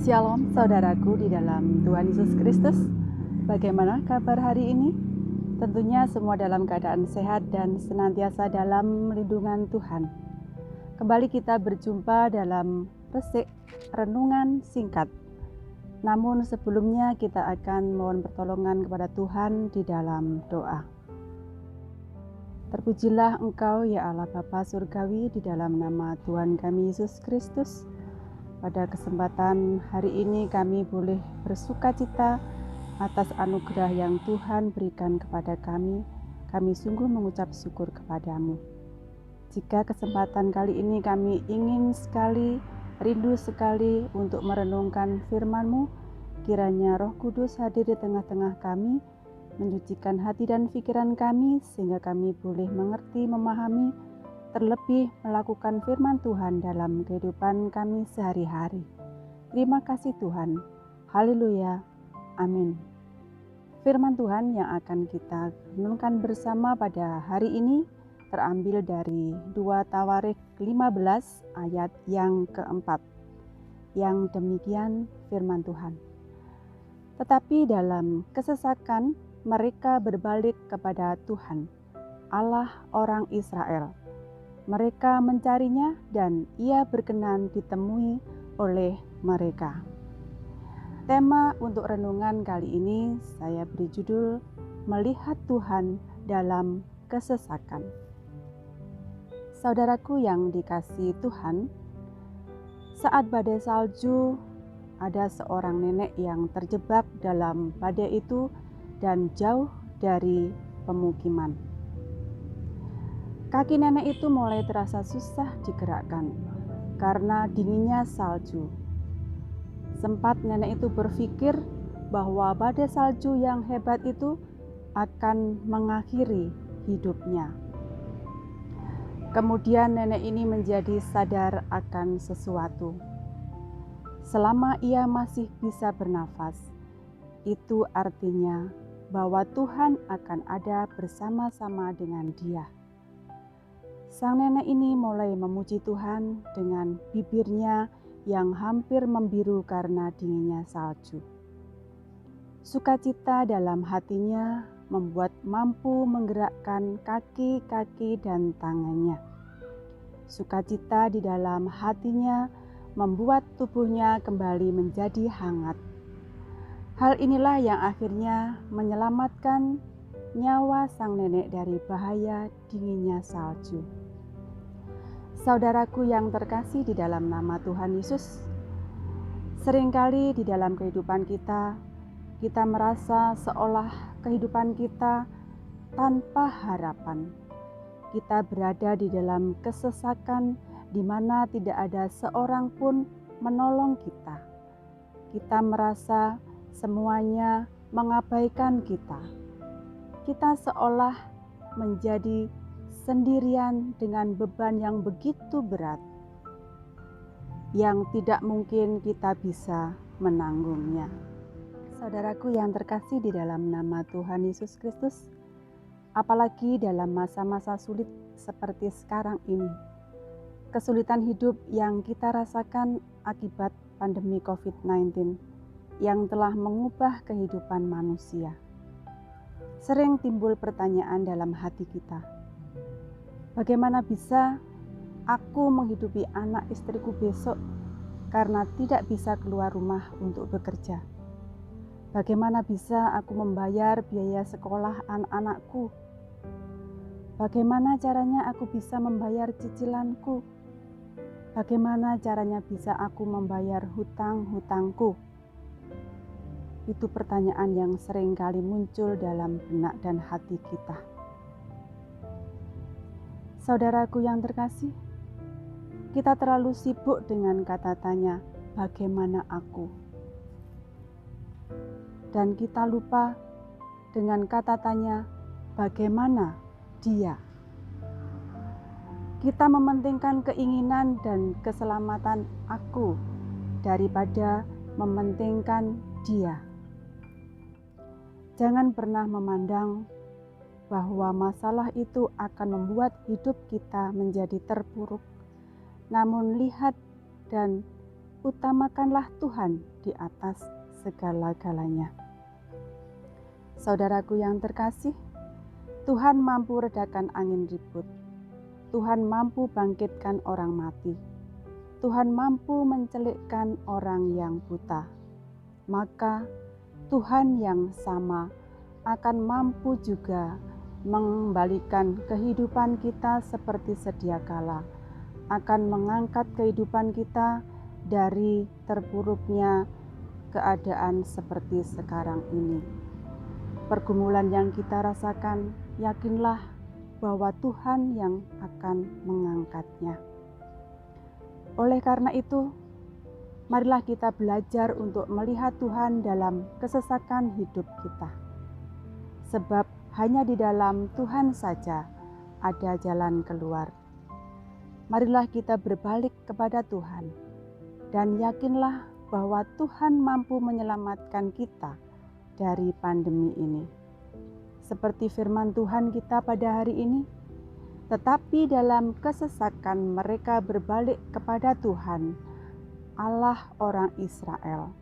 Shalom saudaraku di dalam Tuhan Yesus Kristus. Bagaimana kabar hari ini? Tentunya semua dalam keadaan sehat dan senantiasa dalam lindungan Tuhan. Kembali kita berjumpa dalam resik renungan singkat. Namun sebelumnya kita akan mohon pertolongan kepada Tuhan di dalam doa. Terpujilah Engkau ya Allah Bapa Surgawi, di dalam nama Tuhan kami Yesus Kristus. Pada kesempatan hari ini kami boleh bersukacita atas anugerah yang Tuhan berikan kepada kami. Kami sungguh mengucap syukur kepadamu. Jika kesempatan kali ini kami ingin sekali, rindu sekali untuk merenungkan firman-Mu, kiranya Roh Kudus hadir di tengah-tengah kami, menyucikan hati dan pikiran kami sehingga kami boleh mengerti, memahami, terlebih melakukan firman Tuhan dalam kehidupan kami sehari-hari. Terima kasih Tuhan. Haleluya. Amin. Firman Tuhan yang akan kita renungkan bersama pada hari ini terambil dari 2 Tawarik 15 ayat yang keempat. Yang demikian firman Tuhan. Tetapi dalam kesesakan mereka berbalik kepada Tuhan, Allah orang Israel. Mereka mencarinya dan Ia berkenan ditemui oleh mereka. Tema untuk renungan kali ini saya beri judul Melihat Tuhan dalam Kesesakan. Saudaraku yang dikasihi Tuhan, saat badai salju, ada seorang nenek yang terjebak dalam badai itu dan jauh dari pemukiman. Kaki nenek itu mulai terasa susah digerakkan karena dinginnya salju. Sempat nenek itu berpikir bahwa badai salju yang hebat itu akan mengakhiri hidupnya. Kemudian nenek ini menjadi sadar akan sesuatu. Selama ia masih bisa bernafas, itu artinya bahwa Tuhan akan ada bersama-sama dengan dia. Sang nenek ini mulai memuji Tuhan dengan bibirnya yang hampir membiru karena dinginnya salju. Sukacita dalam hatinya membuat mampu menggerakkan kaki-kaki dan tangannya. Sukacita di dalam hatinya membuat tubuhnya kembali menjadi hangat. Hal inilah yang akhirnya menyelamatkan nyawa sang nenek dari bahaya dinginnya salju. Saudaraku yang terkasih di dalam nama Tuhan Yesus, seringkali di dalam kehidupan kita merasa seolah kehidupan kita tanpa harapan. Kita berada di dalam kesesakan di mana tidak ada seorang pun menolong kita. Kita merasa semuanya mengabaikan kita. Kita seolah menjadi sendirian dengan beban yang begitu berat yang tidak mungkin kita bisa menanggungnya. Saudaraku yang terkasih di dalam nama Tuhan Yesus Kristus, apalagi dalam masa-masa sulit seperti sekarang ini, kesulitan hidup yang kita rasakan akibat pandemi COVID-19 yang telah mengubah kehidupan manusia. Sering timbul pertanyaan dalam hati kita, bagaimana bisa aku menghidupi anak istriku besok karena tidak bisa keluar rumah untuk bekerja? Bagaimana bisa aku membayar biaya sekolah anak-anakku? Bagaimana caranya aku bisa membayar cicilanku? Bagaimana caranya bisa aku membayar hutang-hutangku? Itu pertanyaan yang sering kali muncul dalam benak dan hati kita. Saudaraku yang terkasih, kita terlalu sibuk dengan kata tanya, bagaimana aku? Dan kita lupa dengan kata tanya, bagaimana dia? Kita mementingkan keinginan dan keselamatan aku daripada mementingkan dia. Jangan pernah memandang bahwa masalah itu akan membuat hidup kita menjadi terpuruk. Namun lihat dan utamakanlah Tuhan di atas segala-galanya. Saudaraku yang terkasih, Tuhan mampu redakan angin ribut. Tuhan mampu bangkitkan orang mati. Tuhan mampu mencelikkan orang yang buta. Maka Tuhan yang sama akan mampu juga mengembalikan kehidupan kita seperti sedia kala, akan mengangkat kehidupan kita dari terpuruknya keadaan seperti sekarang ini. Pergumulan yang kita rasakan, yakinlah bahwa Tuhan yang akan mengangkatnya. Oleh karena itu, marilah kita belajar untuk melihat Tuhan dalam kesesakan hidup kita. Sebab hanya di dalam Tuhan saja ada jalan keluar. Marilah kita berbalik kepada Tuhan dan yakinlah bahwa Tuhan mampu menyelamatkan kita dari pandemi ini. Seperti firman Tuhan kita pada hari ini, tetapi dalam kesesakan mereka berbalik kepada Tuhan, Allah orang Israel.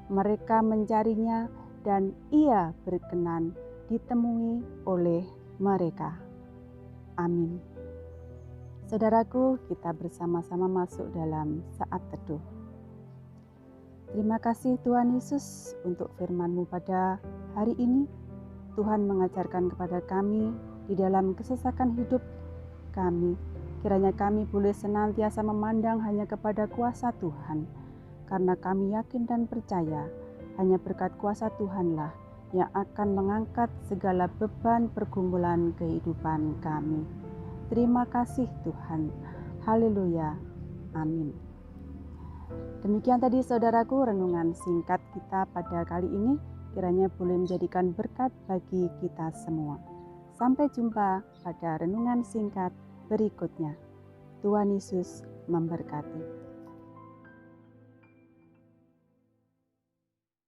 Mereka mencarinya dan Ia berkenan ditemui oleh mereka. Amin. Saudaraku, kita bersama-sama masuk dalam saat teduh. Terima kasih Tuhan Yesus untuk firman-Mu pada hari ini. Tuhan mengajarkan kepada kami di dalam kesesakan hidup kami. Kiranya kami boleh senantiasa memandang hanya kepada kuasa Tuhan. Karena kami yakin dan percaya hanya berkat kuasa Tuhanlah yang akan mengangkat segala beban pergumulan kehidupan kami. Terima kasih Tuhan. Haleluya. Amin. Demikian tadi saudaraku renungan singkat kita pada kali ini. Kiranya boleh menjadikan berkat bagi kita semua. Sampai jumpa pada renungan singkat berikutnya. Tuhan Yesus memberkati.